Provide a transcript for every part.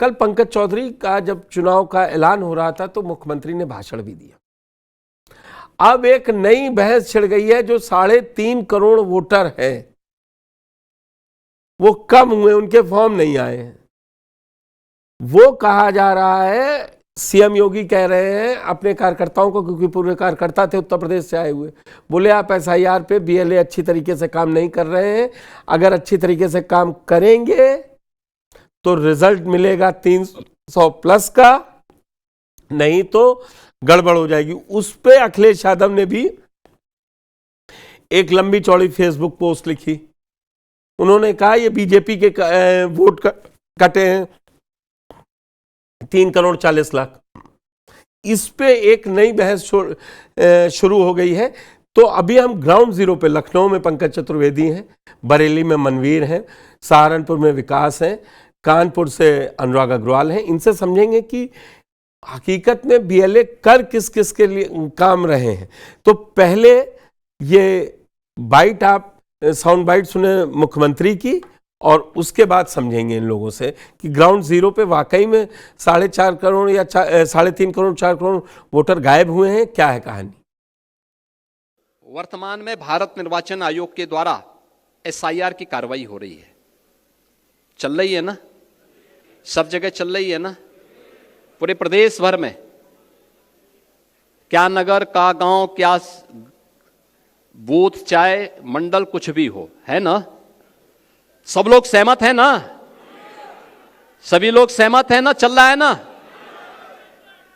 कल पंकज चौधरी का जब चुनाव का ऐलान हो रहा था तो मुख्यमंत्री ने भाषण भी दिया। अब एक नई बहस छिड़ गई है, जो 3.5 करोड़ वोटर हैं वो कम हुए, उनके फॉर्म नहीं आए हैं। वो कहा जा रहा है, सीएम योगी कह रहे हैं अपने कार्यकर्ताओं को, क्योंकि पूरे कार्यकर्ता थे उत्तर प्रदेश से आए हुए, बोले आप एसआईआर पे बीएलए अच्छी तरीके से काम नहीं कर रहे हैं, अगर अच्छी तरीके से काम करेंगे तो रिजल्ट मिलेगा 300 प्लस का, नहीं तो गड़बड़ हो जाएगी। उस पे अखिलेश यादव ने भी एक लंबी चौड़ी फेसबुक पोस्ट लिखी। उन्होंने कहा ये बीजेपी के वोट कटे हैं 3,40,00,000। इस पे एक नई बहस शुरू हो गई है। तो अभी हम ग्राउंड जीरो पे, लखनऊ में पंकज चतुर्वेदी हैं, बरेली में मनवीर हैं, सहारनपुर में विकास हैं, कानपुर से अनुराग अग्रवाल हैं। इनसे समझेंगे कि हकीकत में बीएलए कर किस किस के लिए काम रहे हैं। तो पहले ये बाइट, आप साउंड बाइट सुने मुख्यमंत्री की, और उसके बाद समझेंगे इन लोगों से कि ग्राउंड जीरो पे वाकई में 4.5 करोड़ या 3.5 करोड़ 4 करोड़ वोटर गायब हुए हैं, क्या है कहानी। वर्तमान में भारत निर्वाचन आयोग के द्वारा एसआईआर की कार्रवाई हो रही है, चल रही है ना, सब जगह चल रही है ना, पूरे प्रदेश भर में, क्या नगर का गांव, क्या बूथ, चाहे मंडल, कुछ भी हो, है ना। सब लोग सहमत है ना, सभी लोग सहमत है ना, चल रहा है ना।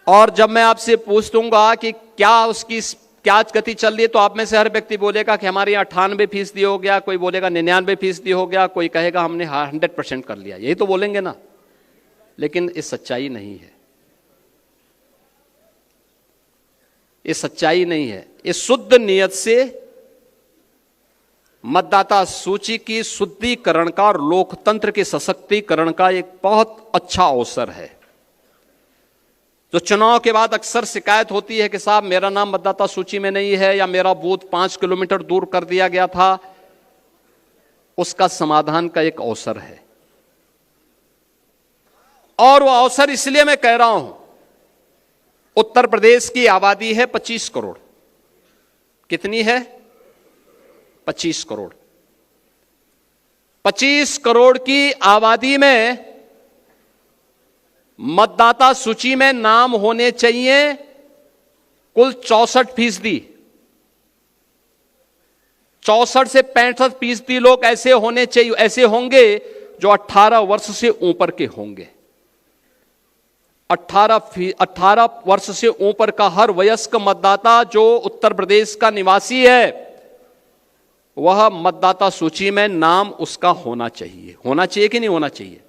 और जब मैं आपसे पूछ दूंगा कि क्या उसकी क्या गति चल रही है, तो आप में से हर व्यक्ति बोलेगा कि हमारे यहाँ 98% हो गया, कोई बोलेगा 99% हो गया, कोई कहेगा हमने 100% कर लिया, यही तो बोलेंगे ना। लेकिन ये सच्चाई नहीं है, ये सच्चाई नहीं है। ये शुद्ध नियत से मतदाता सूची की शुद्धिकरण का और लोकतंत्र के सशक्तिकरण का एक बहुत अच्छा अवसर है। जो चुनाव के बाद अक्सर शिकायत होती है कि साहब मेरा नाम मतदाता सूची में नहीं है, या मेरा बूथ 5 किलोमीटर दूर कर दिया गया था, उसका समाधान का एक अवसर है। और वो अवसर इसलिए मैं कह रहा हूं, उत्तर प्रदेश की आबादी है 25 करोड़। कितनी है? 25 करोड़। 25 करोड़ की आबादी में मतदाता सूची में नाम होने चाहिए कुल 64%। 64 से 65% लोग ऐसे होने चाहिए, ऐसे होंगे जो 18 वर्ष से ऊपर के होंगे। 18 वर्ष से ऊपर का हर वयस्क मतदाता जो उत्तर प्रदेश का निवासी है, वह मतदाता सूची में नाम उसका होना चाहिए। होना चाहिए कि नहीं होना चाहिए?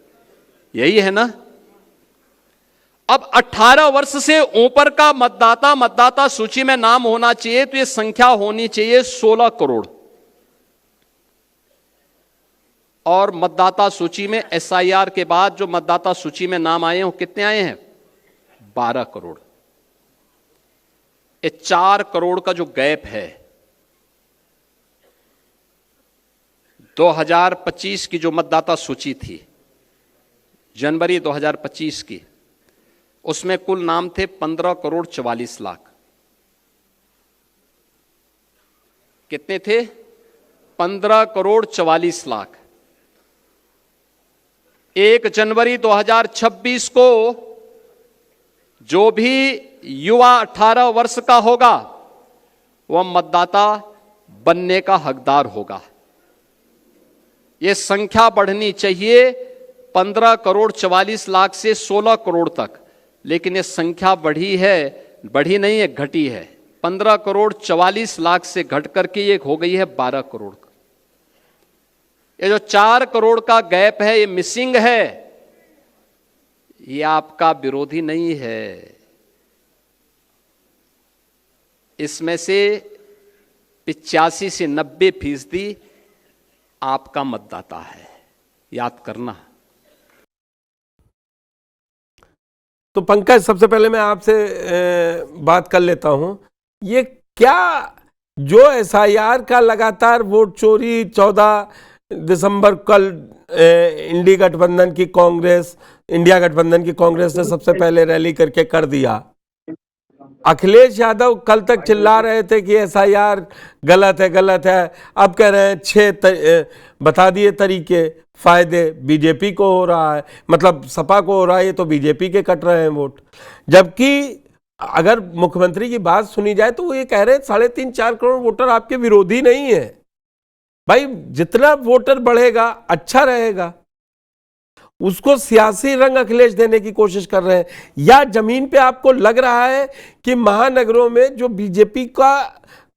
यही है ना। अब 18 वर्ष से ऊपर का मतदाता सूची में नाम होना चाहिए, तो यह संख्या होनी चाहिए 16 करोड़। और मतदाता सूची में एसआईआर के बाद जो मतदाता सूची में नाम आए हैं, वो कितने आए हैं? 12 करोड़। ये 4 करोड़ का जो गैप है, 2025 की जो मतदाता सूची थी, जनवरी 2025 की, उसमें कुल नाम थे 15 करोड़ 44 लाख। कितने थे? 15 करोड़ 44 लाख। 1 जनवरी 2026 को जो भी युवा 18 वर्ष का होगा, वह मतदाता बनने का हकदार होगा। यह संख्या बढ़नी चाहिए 15 करोड़ 44 लाख से 16 करोड़ तक, लेकिन यह संख्या बढ़ी है, बढ़ी नहीं है, घटी है। 15 करोड़ 44 लाख से घट करके ये हो गई है 12 करोड़। ये जो 4 करोड़ का गैप है, ये मिसिंग है। ये आपका विरोधी नहीं है, इसमें से 85 से 90% आपका मतदाता है, याद करना। तो पंकज, सबसे पहले मैं आपसे बात कर लेता हूं, ये क्या जो एसआईआर का लगातार वोट चोरी 14 दिसंबर कल इंडी गठबंधन की कांग्रेस, इंडिया गठबंधन की कांग्रेस ने सबसे पहले रैली करके कर दिया। अखिलेश यादव कल तक चिल्ला रहे थे कि एसआईआर गलत है, गलत है। अब कह रहे हैं 6 बता दिए तरीके, फायदे बीजेपी को हो रहा है, मतलब सपा को हो रहा है, ये तो बीजेपी के कट रहे हैं वोट। जबकि अगर मुख्यमंत्री की बात सुनी जाए तो वो ये कह रहे हैं 3.5-4 करोड़ वोटर आपके विरोधी नहीं है। भाई जितना वोटर बढ़ेगा अच्छा रहेगा, उसको सियासी रंग अखिलेश देने की कोशिश कर रहे हैं। या जमीन पे आपको लग रहा है कि महानगरों में जो बीजेपी का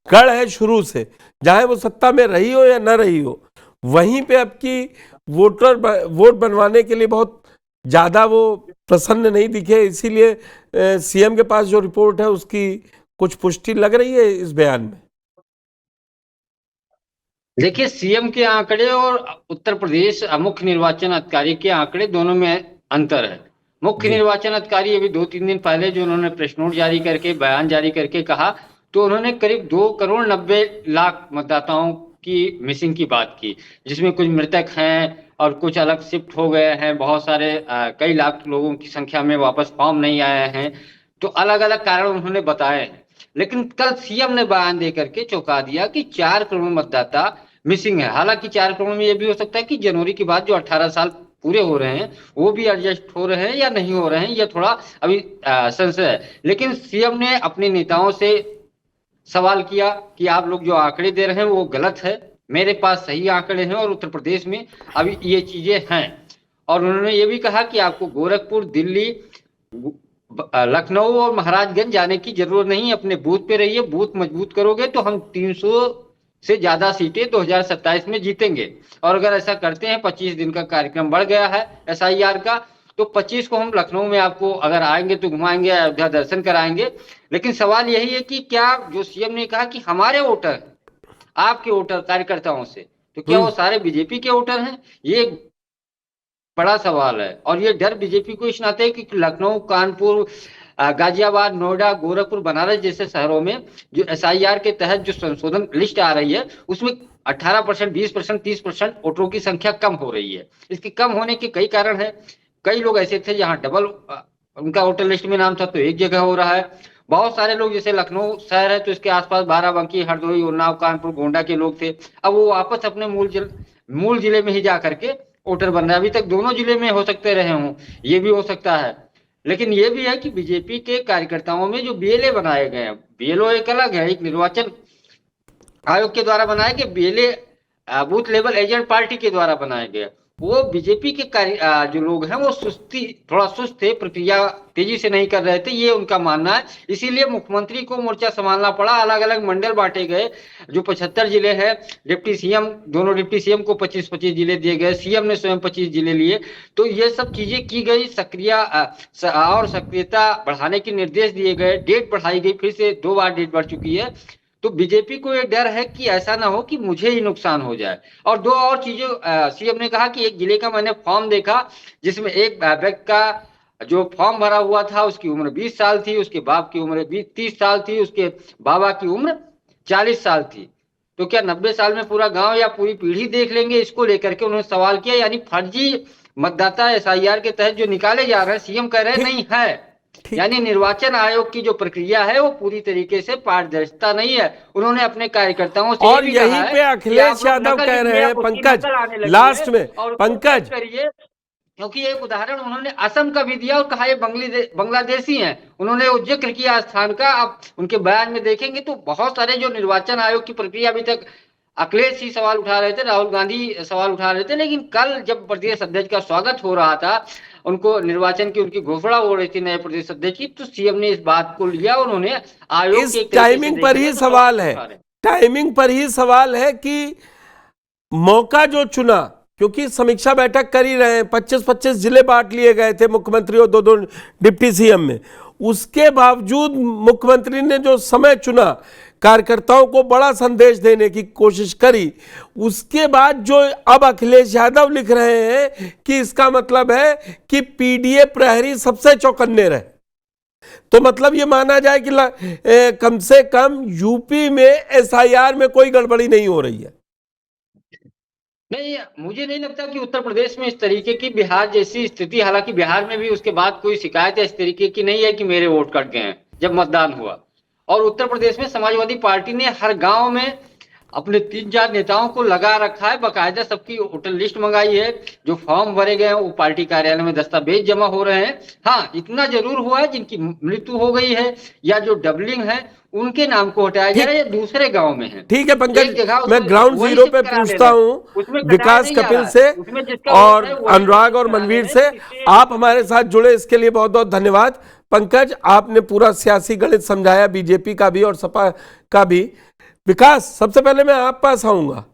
गढ़ है शुरू से, चाहे वो सत्ता में रही हो या न रही हो, वहीं पे आपकी वोट बनवाने के लिए बहुत ज्यादा वो प्रसन्न नहीं दिखे। इसीलिए सीएम के पास जो रिपोर्ट है उसकी कुछ पुष्टि लग रही है इस बयान में। देखिए, सीएम के आंकड़े और उत्तर प्रदेश मुख्य निर्वाचन अधिकारी के आंकड़े दोनों में अंतर है। मुख्य निर्वाचन अधिकारी अभी 2-3 दिन पहले जो उन्होंने प्रेस नोट जारी करके बयान जारी करके कहा, तो उन्होंने करीब 2,90,00,000 मतदाताओं की मिसिंग की बात की, जिसमें कुछ मृतक हैं और कुछ अलग शिफ्ट हो गए हैं। बहुत सारे कई लाख लोगों की संख्या में वापस फॉर्म नहीं आए हैं। तो अलग अलग कारण उन्होंने बताए हैं। लेकिन कल सीएम ने बयान दे करके चौंका दिया कि 4 करोड़ मतदाता मिसिंग है। हालांकि 4 करोड़ में यह भी हो सकता है कि जनवरी के बाद जो 18 साल पूरे हो रहे हैं वो भी एडजस्ट हो रहे हैं या नहीं हो रहे हैं, यह थोड़ा अभी संशय है। लेकिन सीएम ने अपने नेताओं से सवाल किया कि आप लोग जो आंकड़े दे रहे हैं वो गलत है, मेरे पास सही आंकड़े हैं और उत्तर प्रदेश में अभी ये चीजें हैं। और उन्होंने ये भी कहा कि आपको गोरखपुर, दिल्ली, लखनऊ और महाराजगंज जाने की जरूरत नहीं, अपने बूथ पे रहिए। बूथ मजबूत करोगे तो हम 300 से ज्यादा सीटें 2027 में जीतेंगे। और अगर ऐसा करते हैं, 25 दिन का कार्यक्रम बढ़ गया है एसआईआर का, तो 25 को हम लखनऊ में आपको अगर आएंगे तो घुमाएंगे, अयोध्या दर्शन कराएंगे। लेकिन सवाल यही है कि क्या जो सीएम ने कहा कि हमारे वोटर, आपके वोटर कार्यकर्ताओं से, तो क्या वो सारे बीजेपी के वोटर हैं? ये बड़ा सवाल है। और ये डर बीजेपी को इस नाते है कि लखनऊ, कानपुर, गाजियाबाद, नोएडा, गोरखपुर, बनारस जैसे शहरों में जो एसआईआर के तहत जो संशोधन लिस्ट आ रही है उसमें 18%, 20%, 30% वोटरों की संख्या कम हो रही है। इसके कम होने के कई कारण है। कई लोग ऐसे थे जहां डबल उनका वोटर लिस्ट में नाम था तो एक जगह हो रहा है। बहुत सारे लोग, जैसे लखनऊ शहर है तो इसके आसपास बाराबंकी, हरदोई, उन्नाव, कानपुर, गोंडा के लोग थे, अब वो वापस अपने मूल जिले में ही जा करके वोटर बन रहे हैं। अभी तक दोनों जिले में हो सकते रहे हों, ये भी हो सकता है। लेकिन ये भी है कि बीजेपी के कार्यकर्ताओं में जो बीएलए बनाए गए हैं, बीएलओ एक अलग है, एक निर्वाचन आयोग के द्वारा बनाए गए, BLA booth level agent party के द्वारा बनाए गए। वो बीजेपी के जो लोग हैं वो थोड़ा सुस्त थे, प्रक्रिया तेजी से नहीं कर रहे थे, ये उनका मानना है। इसीलिए मुख्यमंत्री को मोर्चा संभालना पड़ा। अलग अलग मंडल बांटे गए। जो 75 जिले हैं, डिप्टी सीएम, दोनों डिप्टी सीएम को 25-25 जिले दिए गए, सीएम ने स्वयं 25 जिले लिए। तो ये सब चीजें की गई, सक्रियता बढ़ाने के निर्देश दिए गए, डेट बढ़ाई गई, फिर से 2 बार डेट बढ़ चुकी है। तो बीजेपी को ये डर है कि ऐसा ना हो कि मुझे ही नुकसान हो जाए। और 2 और चीजें सीएम ने कहा कि एक जिले का मैंने फॉर्म देखा जिसमें एक व्यक्ति का जो फॉर्म भरा हुआ था उसकी उम्र 20 साल थी, उसके बाप की उम्र 30 साल थी, उसके बाबा की उम्र 40 साल थी। तो क्या 90 साल में पूरा गांव या पूरी पीढ़ी देख लेंगे? इसको लेकर के उन्होंने सवाल किया। यानी फर्जी मतदाता एसआईआर के तहत जो निकाले जा रहे हैं, सीएम कह रहे हैं नहीं है। यानी निर्वाचन आयोग की जो प्रक्रिया है वो पूरी तरीके से पारदर्शिता नहीं है। उन्होंने अपने कार्यकर्ताओं से और यहीं पे अखिलेश यादव कह रहे हैं, पंकज लास्ट में, पंकज करिए, क्योंकि एक उदाहरण उन्होंने असम का भी दिया और कहा ये बांग्लादेशी हैं। उन्होंने वो जिक्र किया स्थान का। आप उनके बयान में देखेंगे तो बहुत सारे जो निर्वाचन आयोग की प्रक्रिया, अभी तक अखिलेश ही सवाल उठा रहे थे, राहुल गांधी सवाल उठा रहे थे, लेकिन कल जब प्रदेश अध्यक्ष का स्वागत हो रहा था, उनको निर्वाचन की उनकी घोषणा हो रही थी नए प्रदेश अध्यक्ष की, तो सीएम ने इस बात को लिया। उन्होंने आयोग इस टाइमिंग पर ही सवाल है, टाइमिंग पर ही सवाल है कि मौका जो चुना, क्योंकि समीक्षा बैठक कर ही रहे हैं, 25-25 जिले बांट लिए गए थे मुख्यमंत्री और 2-2 डिप्टी सीएम में, उसके बावजूद मुख्यमंत्री ने जो समय चुना, कार्यकर्ताओं को बड़ा संदेश देने की कोशिश करी। उसके बाद जो अब अखिलेश यादव लिख रहे हैं कि इसका मतलब है कि पीडीए प्रहरी सबसे चौकन्ने रहे, तो मतलब ये माना जाए कि कम से कम यूपी में एसआईआर में कोई गड़बड़ी नहीं हो रही है। नहीं, मुझे नहीं लगता कि उत्तर प्रदेश में इस तरीके की बिहार जैसी स्थिति, हालांकि बिहार में भी उसके बाद कोई शिकायत इस तरीके की नहीं है कि मेरे वोट कट गए हैं जब मतदान हुआ। और उत्तर प्रदेश में समाजवादी पार्टी ने हर गांव में अपने 3-4 नेताओं को लगा रखा है, बकायदा सबकी वोटर लिस्ट मंगाई है, जो फॉर्म भरे गए हैं वो पार्टी कार्यालय में दस्तावेज जमा हो रहे हैं। हाँ, इतना जरूर हुआ है जिनकी मृत्यु हो गई है या जो डबलिंग है उनके नाम को हटाया जा रहा है या दूसरे गांव में है। ठीक है एक पंकज, जगह मैं उसमें ग्राउंड वही जीरो शिफ्ट पे करा दे पूछता रहे हैं, हूं उसमें घटाया विकास नहीं जा कपिल रहा से है, उसमें जिसका और वोट है वही अनुराग और करा दे मनवीर रहे से। हैं, इससे आप हमारे साथ जुड़े इसके लिए बहुत बहुत धन्यवाद। पंकज, आपने पूरा सियासी गणित समझाया, बीजेपी का भी और सपा का भी। विकास, सबसे पहले मैं आप पास आऊंगा।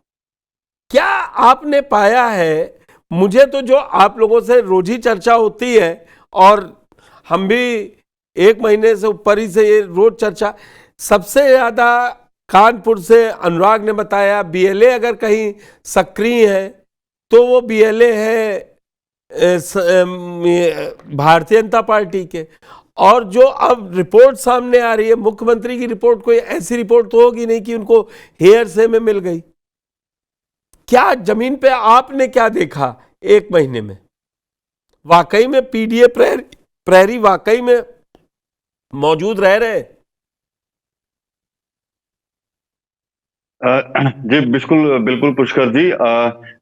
क्या आपने पाया है, मुझे तो जो आप लोगों से रोज ही चर्चा होती है और हम भी 1 महीने से ऊपर ही से ये रोज चर्चा, सबसे ज्यादा कानपुर से अनुराग ने बताया बीएलए अगर कहीं सक्रिय है तो वो बीएलए है भारतीय जनता पार्टी के। और जो अब रिपोर्ट सामने आ रही है, मुख्यमंत्री की रिपोर्ट, कोई ऐसी रिपोर्ट तो होगी नहीं कि उनको हेयर से में मिल गई। क्या जमीन पे आपने क्या देखा 1 महीने में? वाकई में पीडीए प्रहरी वाकई में मौजूद रह रहे? जी बिल्कुल बिल्कुल पुष्कर जी,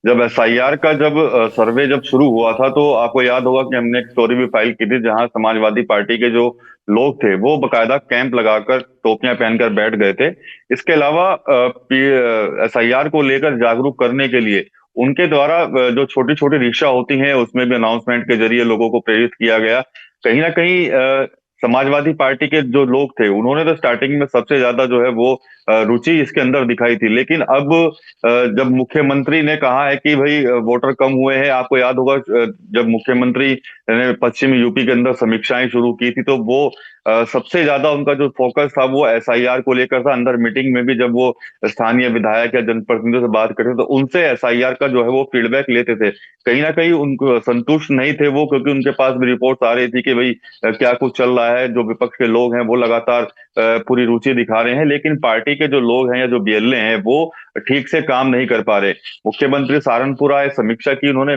जब एसआईआर का जब सर्वे जब शुरू हुआ था तो आपको याद होगा कि हमने एक स्टोरी भी फाइल की थी जहां समाजवादी पार्टी के जो लोग थे वो बकायदा कैंप लगाकर टोपियां पहनकर बैठ गए थे। इसके अलावा एसआईआर को लेकर जागरूक करने के लिए उनके द्वारा जो छोटी छोटी रिक्शा होती हैं उसमें भी अनाउंसमेंट के जरिए लोगों को प्रेरित किया गया। कहीं ना कहीं समाजवादी पार्टी के जो लोग थे उन्होंने तो स्टार्टिंग में सबसे ज्यादा जो है वो रुचि इसके अंदर दिखाई थी, लेकिन अब जब मुख्यमंत्री ने कहा है कि भाई वोटर कम हुए हैं, आपको याद होगा जब मुख्यमंत्री ने पश्चिमी यूपी के अंदर समीक्षाएं शुरू की थी तो वो सबसे ज्यादा उनका जो फोकस था वो एसआईआर को लेकर था। अंदर मीटिंग में भी जब वो स्थानीय विधायक या जनप्रतिनिधियों से बात करते थे तो उनसे एसआईआर का जो है वो फीडबैक लेते थे। कहीं ना कहीं उनको संतुष्ट नहीं थे वो, क्योंकि उनके पास भी रिपोर्ट आ रही थी कि भाई क्या कुछ चल रहा है। जो विपक्ष के लोग हैं वो लगातार पूरी रुचि दिखा रहे हैं, लेकिन पार्टी के जो लोग हैं या जो बीएलए हैं वो ठीक से काम नहीं कर पा रहे। मुख्यमंत्री सहारनपुर आए, समीक्षा की उन्होंने,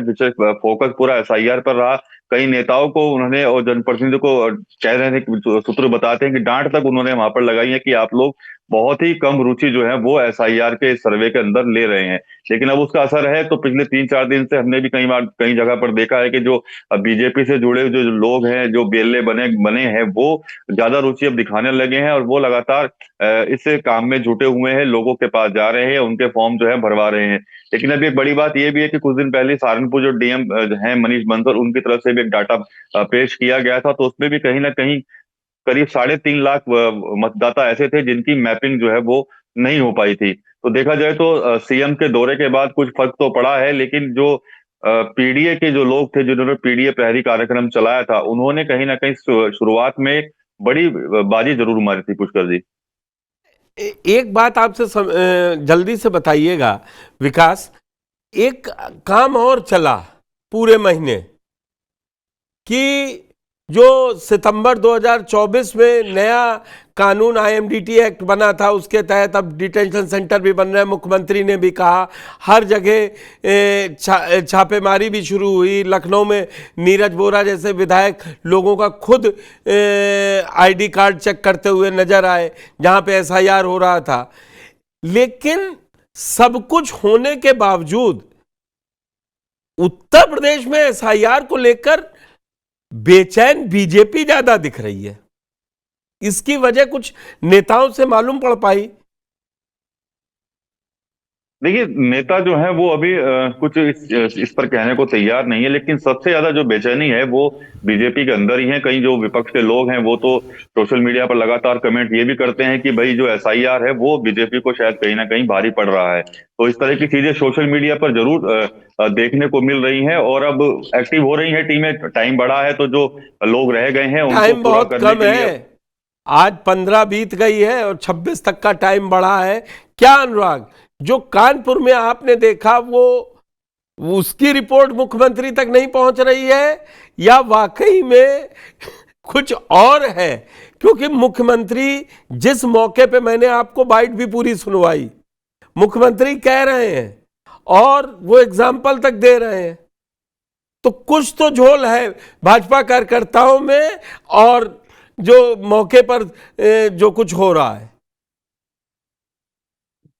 फोकस पूरा एसआईआर पर रहा। कई नेताओं को उन्होंने और जनप्रतिनिधियों को कह रहे थे कि सूत्र बताते हैं कि डांट तक उन्होंने वहां पर लगाई है कि आप लोग बहुत ही कम रुचि जो है वो एसआईआर के सर्वे के अंदर ले रहे हैं। लेकिन अब उसका असर है तो पिछले 3-4 दिन से हमने भी कई बार कई जगह पर देखा है कि जो बीजेपी से जुड़े जो लोग हैं, जो बीएलए बने बने हैं, वो ज्यादा रुचि अब दिखाने लगे हैं और वो लगातार इस काम में जुटे हुए हैं, लोगों के पास जा रहे हैं, उनके फॉर्म जो है भरवा रहे हैं। लेकिन अभी एक बड़ी बात यह भी है कि कुछ दिन पहले सहारनपुर जो डीएम हैं मनीष बंसल, उनकी तरफ से भी एक डाटा पेश किया गया था, तो उसमें भी कहीं ना कहीं करीब 3.5 लाख मतदाता ऐसे थे जिनकी मैपिंग जो है वो नहीं हो पाई थी। तो देखा जाए तो सीएम के दौरे के बाद कुछ फर्क तो पड़ा है, लेकिन जो पीडीए के जो लोग थे जिन्होंने पीडीए प्रहरी कार्यक्रम चलाया था उन्होंने कहीं ना कहीं शुरुआत में बड़ी बाजी जरूर मारी थी पुष्कर जी। एक बात आपसे जल्दी से बताइएगा विकास, एक काम और चला पूरे महीने कि जो सितंबर 2024 में नया कानून आईएमडीटी एक्ट बना था उसके तहत अब डिटेंशन सेंटर भी बन रहे हैं। मुख्यमंत्री ने भी कहा, हर जगह छापेमारी भी शुरू हुई। लखनऊ में नीरज वोरा जैसे विधायक लोगों का खुद आईडी कार्ड चेक करते हुए नजर आए जहां पे एसआईआर हो रहा था। लेकिन सब कुछ होने के बावजूद उत्तर प्रदेश में एसआईआर को लेकर बेचैन बीजेपी ज्यादा दिख रही है। इसकी वजह कुछ नेताओं से मालूम पड़ पाई? देखिए, नेता जो है वो अभी कुछ इस पर कहने को तैयार नहीं है, लेकिन सबसे ज्यादा जो बेचैनी है वो बीजेपी के अंदर ही है। कई जो विपक्ष के लोग हैं वो तो सोशल मीडिया पर लगातार कमेंट ये भी करते हैं कि भाई जो एसआईआर है वो बीजेपी को शायद कहीं ना कहीं भारी पड़ रहा है। तो इस तरह की चीजें सोशल मीडिया पर जरूर देखने को मिल रही हैं और अब एक्टिव हो रही है टीमें। टाइम बढ़ा है तो जो लोग रह गए हैं उनको टाइम पूरा बहुत करने कम के लिए है। आज 15 बीत गई है और 26 तक का टाइम बढ़ा है। क्या अनुराग, जो कानपुर में आपने देखा वो उसकी रिपोर्ट मुख्यमंत्री तक नहीं पहुंच रही है या वाकई में कुछ और है? क्योंकि मुख्यमंत्री जिस मौके पे मैंने आपको बाइट भी पूरी सुनवाई, मुख्यमंत्री कह रहे हैं और वो एग्जाम्पल तक दे रहे हैं। तो कुछ तो झोल है भाजपा कार्यकर्ताओं में और जो मौके पर जो कुछ हो रहा है।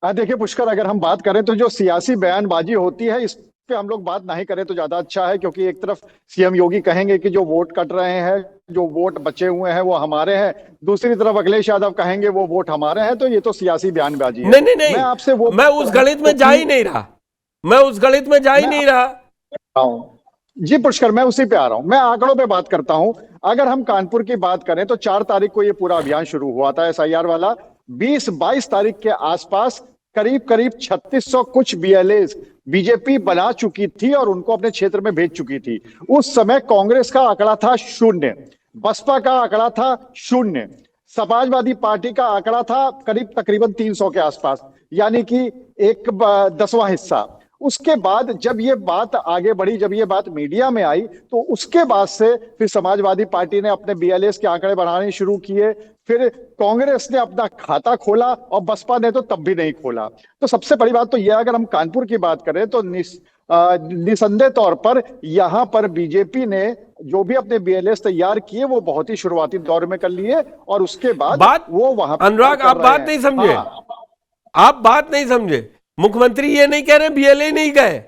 देखिए पुष्कर, अगर हम बात करें तो जो सियासी बयानबाजी होती है इस पे हम लोग बात नहीं करें तो ज्यादा अच्छा है, क्योंकि एक तरफ सीएम योगी कहेंगे कि जो वोट कट रहे हैं, जो वोट बचे हुए हैं वो हमारे हैं, दूसरी तरफ अखिलेश यादव कहेंगे वो वोट हमारे हैं, तो ये तो सियासी बयानबाजी है। नहीं, मैं आपसे वो मैं उस गणित में जा ही नहीं रहा, मैं उस गणित में जा ही नहीं रहा। जी पुष्कर, मैं उसी पे आ रहा हूं, मैं आंकड़ों पे बात करता हूं। अगर हम कानपुर की बात करें तो 4 तारीख को ये पूरा अभियान शुरू हुआ था एसआईआर वाला। 20-22 तारीख के आसपास करीब करीब 3600 कुछ बीएलए बीजेपी बना चुकी थी और उनको अपने क्षेत्र में भेज चुकी थी। उस समय कांग्रेस का आंकड़ा था 0, बसपा का आंकड़ा था 0, समाजवादी पार्टी का आंकड़ा था तकरीबन 300 के आसपास, यानी कि एक 10वां हिस्सा। उसके बाद जब ये बात आगे बढ़ी, जब ये बात मीडिया में आई, तो उसके बाद से फिर समाजवादी पार्टी ने अपने बीएलएस के आंकड़े बढ़ाने शुरू किए, फिर कांग्रेस ने अपना खाता खोला और बसपा ने तो तब भी नहीं खोला। तो सबसे बड़ी बात तो यह, अगर हम कानपुर की बात करें तो निसंदेह तौर पर यहां पर बीजेपी ने जो भी अपने बीएलएस तैयार किए वो बहुत ही शुरुआती दौर में कर लिए और उसके बाद वो वहां अनुराग आप बात नहीं समझे, आप बात नहीं समझे। मुख्यमंत्री ये नहीं कह रहे बीएलए नहीं गए,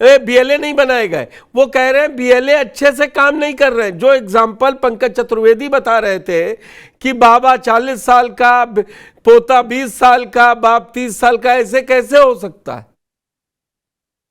बीएलए नहीं बनाए गए, वो कह रहे हैं बीएलए अच्छे से काम नहीं कर रहे हैं। जो एग्जाम्पल पंकज चतुर्वेदी बता रहे थे कि बाबा 40 साल का, पोता 20 साल का, बाप 30 साल का, ऐसे कैसे हो सकता है?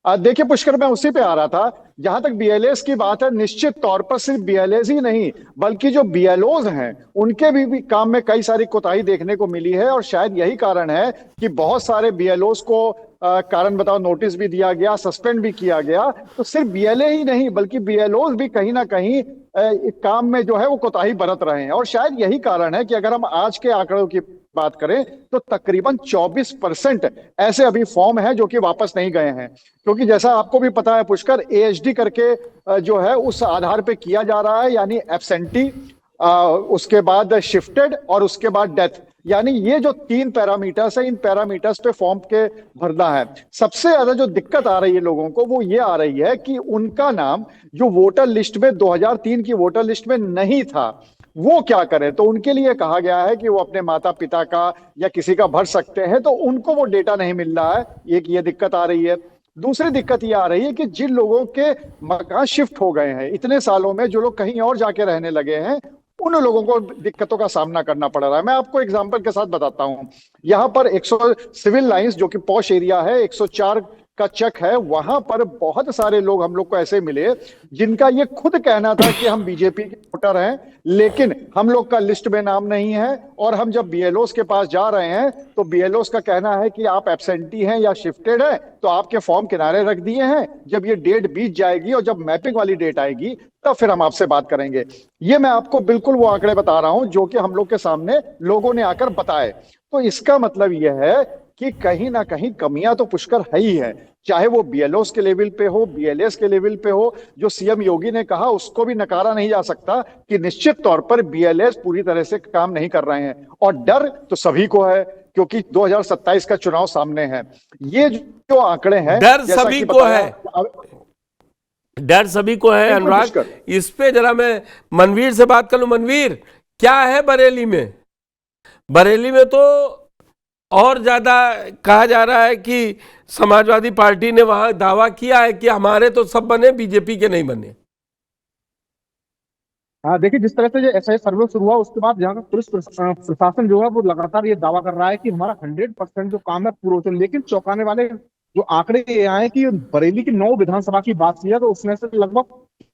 देखिए पुष्कर, मैं उसी पे आ रहा था। जहां तक बीएलएस की बात है, निश्चित तौर पर सिर्फ बीएलएस ही नहीं बल्कि जो बीएलओज हैं उनके भी काम में कई सारी कोताही देखने को मिली है और शायद यही कारण है कि बहुत सारे बीएलओज को कारण बताओ नोटिस भी दिया गया, सस्पेंड भी किया गया। तो सिर्फ बीएलए ही नहीं बल्कि बीएलओज भी कहीं ना कहीं काम में जो है वो कोताही बरत रहे हैं और शायद यही कारण है कि अगर हम आज के आंकड़ों की बात करें तो तकरीबन 24% ऐसे अभी फॉर्म है जो कि वापस नहीं गए हैं, क्योंकि जैसा आपको भी पता है पुष्कर, एएचडी करके जो है उस आधार पे किया जा रहा है, यानी एब्सेंटी, उसके बाद शिफ्टेड और उसके बाद डेथ, यानी ये जो 3 पैरामीटर्स है, इन पैरामीटर्स पे फॉर्म के भरना है। सबसे ज्यादा जो दिक्कत आ रही है लोगों को वो ये आ रही है कि उनका नाम जो वोटर लिस्ट में 2003 की वोटर लिस्ट में नहीं था वो क्या करें। तो उनके लिए कहा गया है कि वो अपने माता पिता का या किसी का भर सकते हैं, तो उनको वो डेटा नहीं मिल रहा है। एक ये दिक्कत आ रही है। दूसरी दिक्कत ये आ रही है कि जिन लोगों के मकान शिफ्ट हो गए हैं इतने सालों में, जो लोग कहीं और जाके रहने लगे हैं, उन लोगों को दिक्कतों का सामना करना पड़ रहा है। मैं आपको एग्जांपल के साथ बताता हूं। यहां पर 100 सिविल लाइंस जो कि पॉश एरिया है, 104 का चक है, वहां पर बहुत सारे लोग हम लोग को ऐसे मिले जिनका ये खुद कहना था कि हम बीजेपी के वोटर हैं, लेकिन हम लोग का लिस्ट में नाम नहीं है। और हम जब बीएलओस के पास जा रहे हैं तो बीएलओस का कहना है कि आप एब्सेंटी हैं या शिफ्टेड है, तो आपके फॉर्म किनारे रख दिए हैं, जब ये डेट बीत जाएगी और जब मैपिंग वाली डेट आएगी तब फिर हम आपसे बात करेंगे। ये मैं आपको बिल्कुल वो आंकड़े बता रहा हूं जो कि हम लोग के सामने लोगों ने आकर बताए। तो इसका मतलब यह है कि कहीं ना कहीं कमियां तो पुष्कर है ही है, चाहे वो बीएलओस के लेवल पे हो, बीएलएस के लेवल पे हो। जो सीएम योगी ने कहा उसको भी नकारा नहीं जा सकता कि निश्चित तौर पर बीएलएस पूरी तरह से काम नहीं कर रहे हैं और डर तो सभी को है क्योंकि 2027 का चुनाव सामने है। ये जो आंकड़े हैं, डर सभी को है, डर सभी को है। अनुराग, इस पे जरा मैं मनवीर से बात कर लूं। मनवीर, क्या है बरेली में? बरेली में तो और ज्यादा कहा जा रहा है कि समाजवादी पार्टी ने वहां दावा किया है कि हमारे तो सब बने, बीजेपी के नहीं बने। हाँ देखिए, जिस तरह से जो एसआई सर्वे शुरू हुआ उसके बाद यहाँ का पुलिस प्रशासन जो है वो लगातार ये दावा कर रहा है कि हमारा 100% जो काम है पूरा होता है। लेकिन चौंकाने वाले जो आंकड़े ये आए कि बरेली की 9 विधानसभा की बात की है तो उसमें से लगभग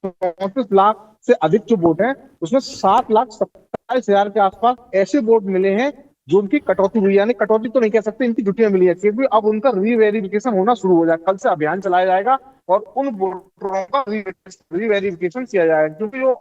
34 लाख से अधिक जो वोट हैं उसमें 7,27,000 के आसपास ऐसे वोट मिले हैं जो उनकी कटौती हुई, यानी कटौती तो नहीं कह सकते, इनकी जुटियां मिली है, क्योंकि अब उनका रीवेरिफिकेशन होना शुरू हो जाए। कल से अभियान चलाया जाएगा और उन वोटरों का रीवेरिफिकेशन किया जाएगा, क्योंकि जो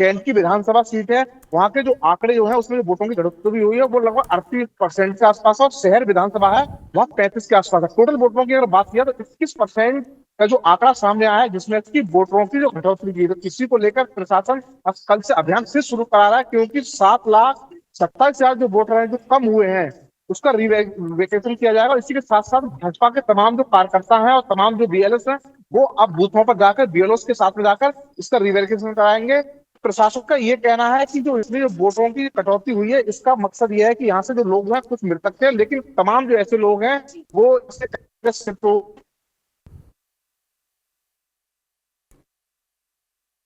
कैंट की विधानसभा सीट है वहां के जो आंकड़े जो है उसमें जो वोटों की बढ़ोतरी हुई है वो लगभग 38% के आसपास, और शहर विधानसभा है वहां 35 के आसपास है। टोटल वोटरों की अगर बात किया तो 21% का जो आंकड़ा सामने आया है जिसमें की वोटरों की जो घटोतरी की, तो इसी को लेकर प्रशासन कल से अभियान फिर शुरू करा रहा है, क्योंकि 7,27,000 जो वोटर हैं जो कम हुए हैं उसका रिवेकेशन किया जाएगा। और इसी के साथ साथ भाजपा के तमाम जो कार्यकर्ता हैं और तमाम जो बीएलएस हैं वो अब बूथों पर जाकर बीएलओ के साथ में जाकर इसका रिवेकेशन कराएंगे। प्रशासन का ये कहना है कि जो इसमें जो वोटों की कटौती हुई है इसका मकसद ये है कि यहाँ से जो लोग हैं कुछ मृतक थे, लेकिन तमाम जो ऐसे लोग हैं वो इससे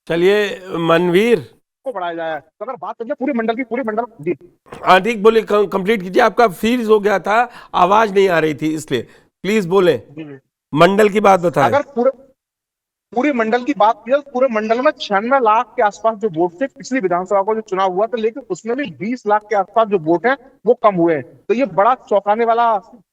चलिए मनवीर, को बढ़ाया जाए। तो अगर बात करें पूरे मंडल जी, हाँ ठीक, बोले, कंप्लीट कीजिए। आपका फ्रीज हो गया था, आवाज नहीं आ रही थी, इसलिए प्लीज बोले, मंडल की बात बताएं। अगर पूरे मंडल की बात की जाए तो पूरे मंडल में 96 लाख के आसपास जो वोट थे पिछली विधानसभा को जो चुनाव हुआ था, लेकिन उसमें भी 20 लाख के आसपास जो वोट हैं वो कम हुए हैं। तो ये बड़ा चौंकाने वाला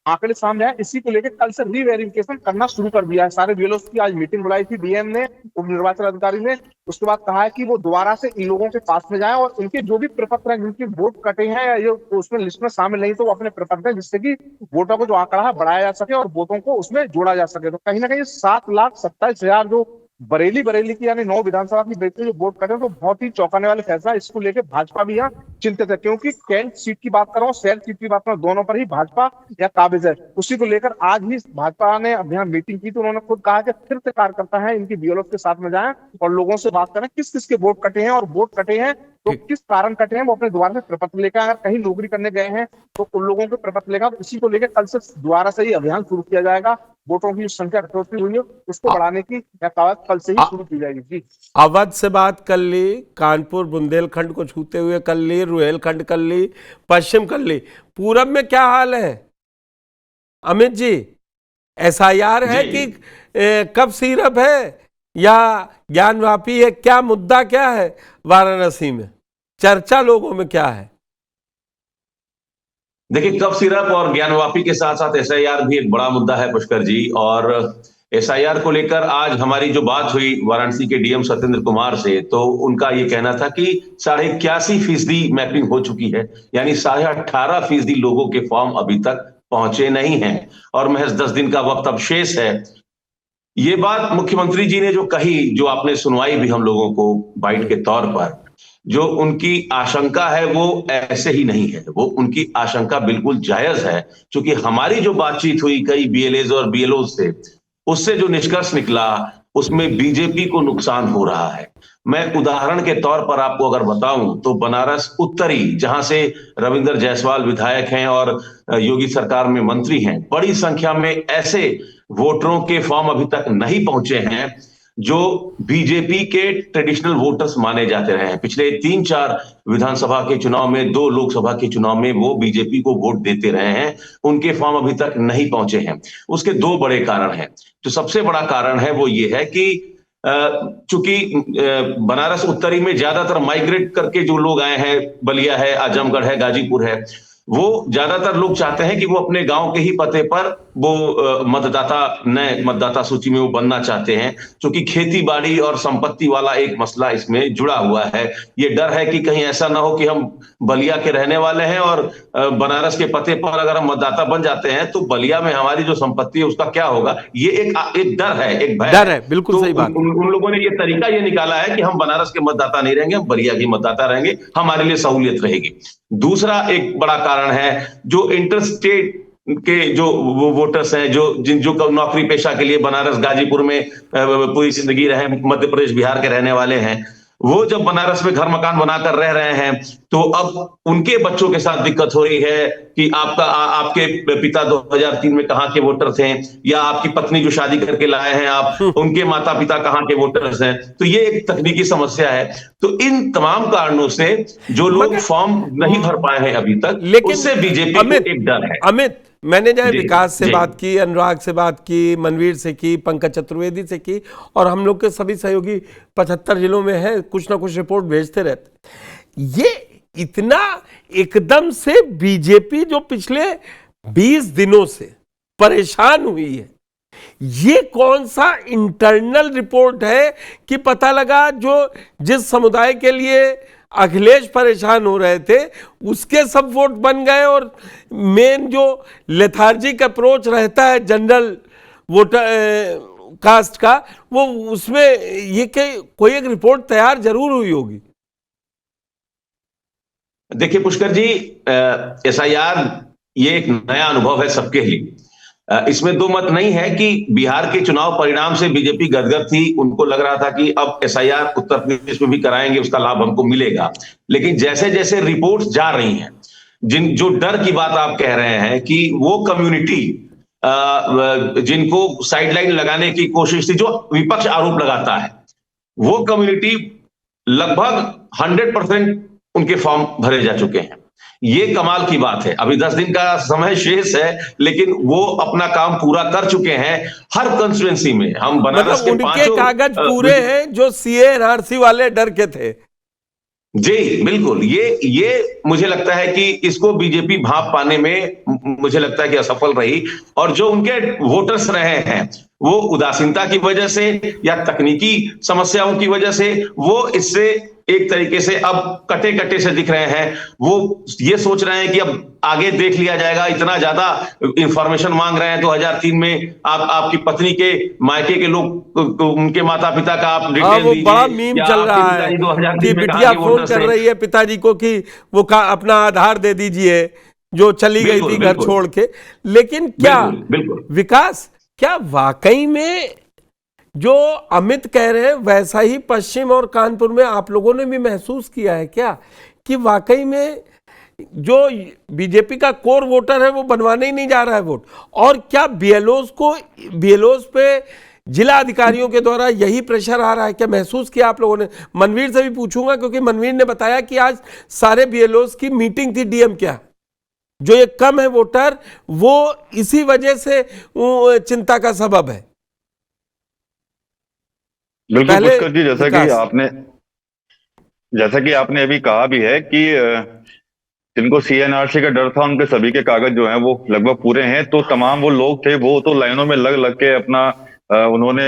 आंकड़े सामने आए। इसी को लेकर कल से रीवेरिफिकेशन करना शुरू कर दिया है। सारे बीएलओ की आज मीटिंग बुलाई थी डीएम ने, उप निर्वाचन अधिकारी ने। उसके बाद कहा है कि वो दोबारा से इन लोगों के पास में जाए और इनके जो भी प्रपत्र हैं जिनके वोट कटे हैं या जो उसमें लिस्ट में शामिल नहीं तो वो अपने प्रपत्र हैं, जिससे कि वोटों को जो आंकड़ा है बढ़ाया जा सके और वोटों को उसमें जोड़ा जा सके। तो कहीं ना कहीं 7,27,000 जो बरेली की यानी 9 विधानसभा की बेटी जो वोट कटे तो बहुत ही चौंकाने वाले फैसला। इसको लेकर भाजपा भी यहाँ चिंतित है, क्योंकि कैंट सीट की बात कर रहा हूँ, शहर सीट की बात कर रहा हूँ, दोनों पर ही भाजपा या काबिज है। उसी को लेकर आज ही भाजपा ने अभियान मीटिंग की तो उन्होंने खुद कहा कि फिर से कार्यकर्ता है इनकी बीएलओ के साथ में जाएं और लोगों से बात करें किस किस के वोट कटे हैं और वोट कटे हैं तो किस कारण कटे हैं, वो अपने द्वारा से प्रपत्र लेकर, अगर कहीं नौकरी करने गए हैं तो उन लोगों के प्रपत्र लेगा। तो इसी को लेकर कल से दोबारा से ही अभियान शुरू किया जाएगा। वोटों की संख्या कटौती हुई है उसको बढ़ाने की कवायद कल से ही शुरू की जाएगी। जी, अवध से बात कर ली, कानपुर बुंदेलखंड को छूते हुए कर ली, रुहेलखंड कर ली, पश्चिम कर ली, पूरब में क्या हाल है अमित जी? एसआईआर है कि कब सीरप है या ज्ञानवापी है? क्या मुद्दा क्या है वाराणसी में? चर्चा लोगों में क्या है? देखिए, कप सिरप और ज्ञानवापी के साथ साथ एसआईआर भी एक बड़ा मुद्दा है पुष्कर जी। और एसआईआर को लेकर आज हमारी जो बात हुई वाराणसी के डीएम सत्येंद्र कुमार से, तो उनका ये कहना था कि 81.5% मैपिंग हो चुकी है, यानी 18.5% लोगों के फॉर्म अभी तक पहुंचे नहीं हैं और महज 10 दिन का वक्त अब शेष है। ये बात मुख्यमंत्री जी ने जो कही, जो आपने सुनवाई भी हम लोगों को बाइट के तौर पर, जो उनकी आशंका है वो ऐसे ही नहीं है, वो उनकी आशंका बिल्कुल जायज है। क्योंकि हमारी जो बातचीत हुई कई बीएलएज और बीएलओ से, उससे जो निष्कर्ष निकला उसमें बीजेपी को नुकसान हो रहा है। मैं उदाहरण के तौर पर आपको अगर बताऊं तो बनारस उत्तरी, जहां से रविंद्र जायसवाल विधायक हैं और योगी सरकार में मंत्री हैं, बड़ी संख्या में ऐसे वोटरों के फॉर्म अभी तक नहीं पहुंचे हैं जो बीजेपी के ट्रेडिशनल वोटर्स माने जाते रहे हैं। पिछले 3-4 विधानसभा के चुनाव में, 2 लोकसभा के चुनाव में वो बीजेपी को वोट देते रहे हैं, उनके फॉर्म अभी तक नहीं पहुंचे हैं। उसके 2 बड़े कारण हैं। जो सबसे बड़ा कारण है वो ये है कि चूंकि बनारस उत्तरी में ज्यादातर माइग्रेट करके जो लोग आए हैं, बलिया है, आजमगढ़ है, गाजीपुर है, वो ज्यादातर लोग चाहते हैं कि वो अपने गांव के ही पते पर वो मतदाता, नए मतदाता सूची में वो बनना चाहते हैं। क्योंकि खेती बाड़ी और संपत्ति वाला एक मसला इसमें जुड़ा हुआ है। ये डर है कि कहीं ऐसा ना हो कि हम बलिया के रहने वाले हैं और बनारस के पते पर अगर हम मतदाता बन जाते हैं तो बलिया में हमारी जो संपत्ति है उसका क्या होगा। ये एक डर है, एक भय डर है। बिल्कुल तो सही बात। उन लोगों ने ये तरीका ये निकाला है कि हम बनारस के मतदाता नहीं रहेंगे, हम बलिया के मतदाता रहेंगे, हमारे लिए सहूलियत रहेगी। दूसरा एक बड़ा कारण है जो इंटरस्टेट के जो वोटर्स हैं, जो नौकरी पेशा के लिए बनारस गाजीपुर में पूरी जिंदगी रहे, मध्य प्रदेश बिहार के रहने वाले हैं, वो जब बनारस में घर मकान बनाकर रह रहे हैं तो अब उनके बच्चों के साथ दिक्कत हो रही है कि आपके पिता 2003 में कहां के वोटर थे, या आपकी पत्नी जो शादी करके लाए हैं आप, उनके माता पिता कहां के वोटर्स हैं। तो ये एक तकनीकी समस्या है। तो इन तमाम कारणों से जो लोग फॉर्म नहीं भर पाए हैं अभी तक, लेकिन उससे बीजेपी को एक डर है। अमित, मैंने जो है जी, विकास से जी। बात की, अनुराग से बात की, मनवीर से की, पंकज चतुर्वेदी से की, और हम लोग के सभी सहयोगी 75 जिलों में है, कुछ ना कुछ रिपोर्ट भेजते रहते। ये इतना एकदम से बीजेपी जो पिछले 20 दिनों से परेशान हुई है, ये कौन सा इंटरनल रिपोर्ट है कि पता लगा जो जिस समुदाय के लिए अखिलेश परेशान हो रहे थे उसके सब वोट बन गए, और मेन जो लेथार्जिक अप्रोच रहता है जनरल वोटर कास्ट का, वो उसमें ये कोई एक रिपोर्ट तैयार जरूर हुई होगी। देखिए पुष्कर जी, एसआईआर ये एक नया अनुभव है सबके लिए। इसमें दो मत नहीं है कि बिहार के चुनाव परिणाम से बीजेपी गदगद थी, उनको लग रहा था कि अब एसआईआर उत्तर प्रदेश में भी कराएंगे, उसका लाभ हमको मिलेगा। लेकिन जैसे जैसे रिपोर्ट्स जा रही हैं, जो डर की बात आप कह रहे हैं कि वो कम्युनिटी जिनको साइडलाइन लगाने की कोशिश थी, जो विपक्ष आरोप लगाता है, वो कम्युनिटी लगभग 100% उनके फॉर्म भरे जा चुके हैं। ये कमाल की बात है। अभी 10 दिन का समय शेष है, लेकिन वो अपना काम पूरा कर चुके हैं। हर कंस्टिट्यूएंसी में हम बनारस मतलब के उनके पांचों कागज पूरे हैं जो सीए एनआरसी वाले डर के थे। जी बिल्कुल, ये मुझे लगता है कि इसको बीजेपी भांप पाने में मुझे लगता है कि असफल रही, और जो उनके वोटर्स रहे हैं वो उदासीनता की वजह से या तकनीकी समस्याओं की वजह से वो इससे एक तरीके से अब कटे कटे से दिख रहे हैं। वो ये सोच रहे हैं कि अब आगे देख लिया जाएगा, इतना ज्यादा इंफॉर्मेशन मांग रहे हैं। 2003 में आपकी पत्नी के मायके के लोग, उनके माता पिता का आप डिटेल वो दीजिए, बड़ा मीम या चल आपके रहा है पिताजी 2003 कि में कहाँ बिटिया के फोन वोटर्स कर थे। रही है पिताजी को कि वो अपना आधार दे दीजिए, जो चली गई बिल्कुल, थी घर बिल्कुल। छोड़ के। लेकिन क्या बिल्कुल, बिल्कुल। विकास, क्या वाकई में जो अमित कह रहे हैं वैसा ही पश्चिम और कानपुर में आप लोगों ने भी महसूस किया है क्या, कि वाकई में जो बीजेपी का कोर वोटर है वो बनवाने ही नहीं जा रहा है वोट? और क्या बीएलओस पे जिला अधिकारियों के द्वारा यही प्रेशर आ रहा है? क्या महसूस किया आप लोगों ने? मनवीर से भी पूछूंगा, क्योंकि मनवीर ने बताया कि आज सारे बीएलओस की मीटिंग थी डीएम क्या, जो ये कम है वोटर, वो इसी वजह से चिंता का सबब है। बिल्कुल पहले पुष्कर जी, जैसा कि आपने अभी कहा भी है कि जिनको सीएनआरसी का डर था उनके सभी के कागज जो हैं वो लगभग पूरे हैं। तो तमाम वो लोग थे वो तो लाइनों में लग लग के अपना उन्होंने,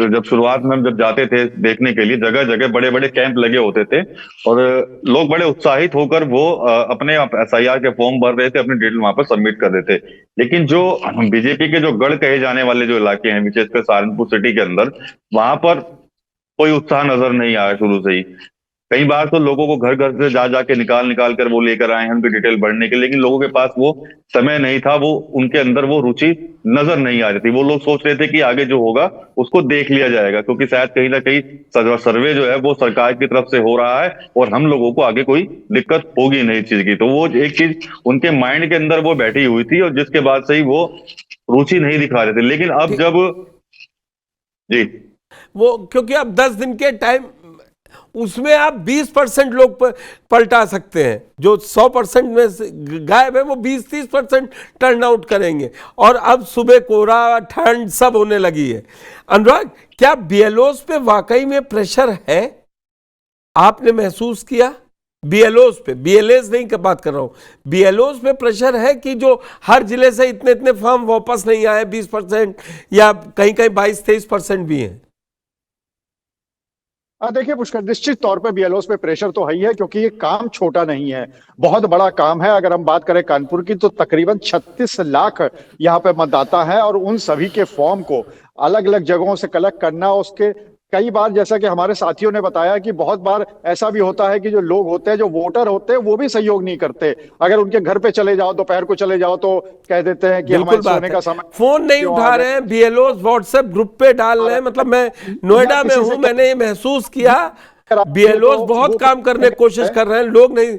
जब शुरुआत में हम जब जाते थे देखने के लिए, जगह जगह बड़े बड़े कैंप लगे होते थे और लोग बड़े उत्साहित होकर वो अपने एसआईआर के फॉर्म भर रहे थे, अपनी डिटेल वहां पर सबमिट कर रहे थे। लेकिन जो बीजेपी के जो गढ़ कहे जाने वाले जो इलाके हैं, विशेषकर सहारनपुर सिटी के अंदर, वहां पर कोई उत्साह नजर नहीं आया शुरू से ही। कई बार तो लोगों को घर घर से जा जाके निकाल कर वो लेकर आए हैं उनकी डिटेल भरने के, लेकिन लोगों के पास वो समय नहीं था, वो उनके अंदर वो रुचि नजर नहीं आ रही थी। वो लोग सोच रहे थे कि आगे जो होगा उसको देख लिया जाएगा, क्योंकि शायद कहीं ना कहीं सर्वे जो है वो सरकार की तरफ से हो रहा है और हम लोगों को आगे कोई दिक्कत होगी नहीं चीज की। तो वो एक चीज उनके माइंड के अंदर वो बैठी हुई थी और जिसके बाद से ही वो रुचि नहीं दिखा रहे थे। लेकिन अब जब जी वो, क्योंकि अब 10 दिन के टाइम उसमें आप 20% लोग पलटा सकते हैं, जो 100% में से गायब है वो 20-30% टर्न आउट करेंगे। और अब सुबह कोहरा, ठंड सब होने लगी है। अनुराग, क्या बीएलओस पे वाकई में प्रेशर है? आपने महसूस किया बीएलओस पे? बीएलएस नहीं बात कर रहा हूं, बीएलओस पे प्रेशर है कि जो हर जिले से इतने इतने फॉर्म वापस नहीं आए, 20% या कहीं कहीं 22-23% भी हैं? देखिए पुष्कर, निश्चित तौर पे बीएलओस पे प्रेशर तो है ही है, क्योंकि ये काम छोटा नहीं है, बहुत बड़ा काम है। अगर हम बात करें कानपुर की तो तकरीबन 36 लाख यहाँ पे मतदाता है और उन सभी के फॉर्म को अलग अलग जगहों से कलेक्ट करना, उसके कई बार जैसा कि हमारे साथियों ने बताया कि बहुत बार ऐसा भी होता है कि जो लोग होते हैं, जो वोटर होते हैं, वो भी सहयोग नहीं करते। अगर उनके घर पे चले जाओ, दोपहर को चले जाओ, तो कह देते हैं कि हमारे सोने का समय, फोन नहीं उठा रहे हैं, बीएलओ व्हाट्सएप ग्रुप पे डाल रहे हैं। मतलब मैं नोएडा में हूं, मैंने ये महसूस किया बीएलओ बहुत काम करने की कोशिश कर रहे हैं, लोग नहीं।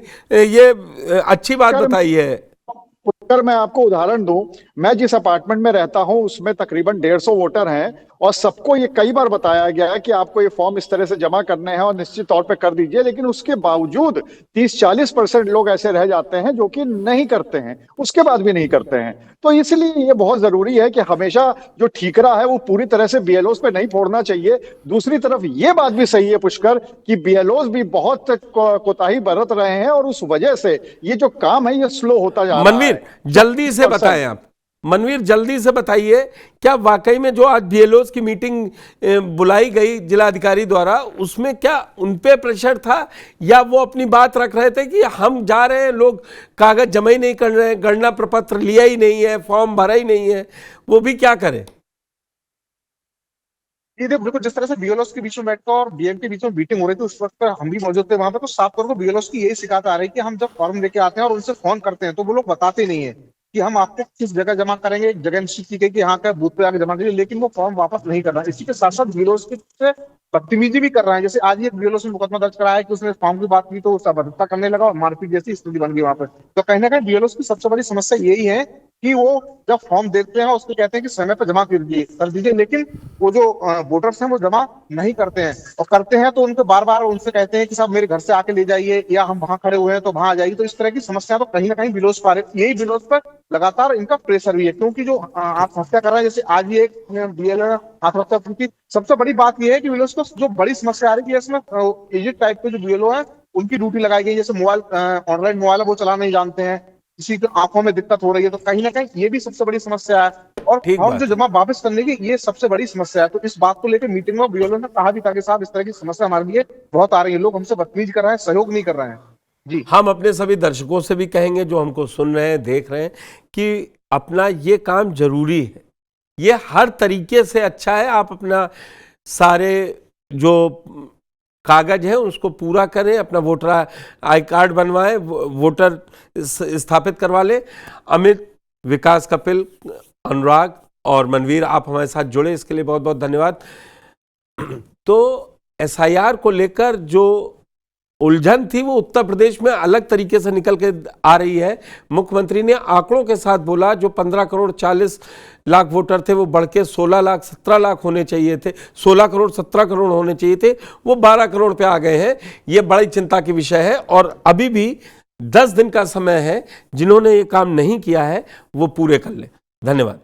ये अच्छी बात बताई है। अगर मैं आपको उदाहरण दूं, मैं जिस अपार्टमेंट में रहता हूं उसमें तकरीबन 150 वोटर हैं और सबको ये कई बार बताया गया है कि आपको ये फॉर्म इस तरह से जमा करने हैं और निश्चित तौर पे कर दीजिए, लेकिन उसके बावजूद 30-40% लोग ऐसे रह जाते हैं जो कि नहीं करते हैं, उसके बाद भी नहीं करते हैं। तो इसलिए ये बहुत जरूरी है कि हमेशा जो ठीकरा है वो पूरी तरह से बीएलओस पे नहीं फोड़ना चाहिए। दूसरी तरफ ये बात भी सही है पुष्कर कि बीएलओस भी बहुत कोताही बरत रहे हैं और उस वजह से ये जो काम है ये स्लो होता जा रहा है। मनवीर, जल्दी से बताएं आप, मनवीर जल्दी से बताइए, क्या वाकई में जो आज बीएलओस की मीटिंग बुलाई गई जिलाधिकारी द्वारा, उसमें क्या उनपे प्रेशर था या वो अपनी बात रख रहे थे कि हम जा रहे हैं, लोग कागज जमा ही नहीं कर रहे हैं, गणना प्रपत्र लिया ही नहीं है, फॉर्म भरा ही नहीं है, वो भी क्या करें? ये देखो, बिल्कुल जिस तरह से बीएलओस के बीच में बैठकर और डीएम के बीच में मीटिंग हो रही थी, उस वक्त हम भी मौजूद थे वहां पे। तो साफ तौर पर बीएलओस की यही शिकायत आ रही है कि हम जब फॉर्म लेके आते हैं और उनसे फोन करते हैं तो वो लोग बताते नहीं है कि हम आपको किस जगह जमा करेंगे, एक जगह निश्चित की गई कि यहाँ का बूथ पे आके जमा करिए, लेकिन वो फॉर्म वापस नहीं कर रहा है। इसी के साथ साथ बीएलओ से बदतमीजी भी कर रहा है। जैसे आज ही एक बीएलओ से मुकदमा दर्ज कराया है कि उसने फॉर्म की बात की तो उसका अभद्रता करने लगा और मारपीट जैसी स्थिति बन गई वहां पर। तो कहीं ना कहीं बीएलओ की सबसे बड़ी समस्या यही है कि वो जब फॉर्म देते हैं उसको कहते हैं कि समय पर जमा कर दीजिए, लेकिन वो जो वोटर्स हैं वो जमा नहीं करते हैं, और करते हैं तो उनको बार बार उनसे कहते हैं कि साहब मेरे घर से आके ले जाइए, या हम वहां खड़े हुए हैं तो वहां आ जाइए। तो इस तरह की समस्या तो कहीं ना कहीं विलोस पा रही, यही विलोस पर लगातार इनका प्रेशर भी है, क्योंकि जो आत्महत्या कर रहा है, जैसे आज ही एक बीएलओ आत्महत्या की। सबसे बड़ी बात यह है कि विलोस को जो बड़ी समस्या आ रही है इसमें एजेड टाइप के जो बीएलओ है उनकी ड्यूटी लगाई गई, जैसे मोबाइल ऑनलाइन मोबाइल वो चलाना नहीं जानते हैं, किसी की आंखों में दिक्कत हो रही है। तो कहीं ना कहीं ये भी सबसे बड़ी समस्या है, और ठीक फॉर्म बात जो जमा वापस करने की ये सबसे बड़ी समस्या है। तो इस बात को लेकर मीटिंग में बीएलओ ने कहा भी था कि साहब इस तरह की समस्या हमारे लिए बहुत आ रही है, लोग हमसे बदतमीज कर रहे हैं, सहयोग नहीं कर रहे हैं। जी हम अपने सभी दर्शकों से भी कहेंगे जो हमको सुन रहे हैं, देख रहे हैं, कि अपना ये काम जरूरी है, ये हर तरीके से अच्छा है। आप अपना सारे जो कागज है उसको पूरा करें, अपना वोटर आई कार्ड बनवाएं, वोटर स्थापित करवा लें। अमित, विकास, कपिल, अनुराग और मनवीर, आप हमारे साथ जुड़े, इसके लिए बहुत बहुत धन्यवाद। तो एसआईआर को लेकर जो उलझन थी वो उत्तर प्रदेश में अलग तरीके से निकल के आ रही है। मुख्यमंत्री ने आंकड़ों के साथ बोला, जो 15 करोड़ 40 लाख वोटर थे वो बढ़ के 16 लाख 17 लाख होने चाहिए थे, 16 करोड़ 17 करोड़ होने चाहिए थे, वो 12 करोड़ पे आ गए हैं। ये बड़ी चिंता की विषय है, और अभी भी 10 दिन का समय है। जिन्होंने ये काम नहीं किया है वो पूरे कर लें। धन्यवाद।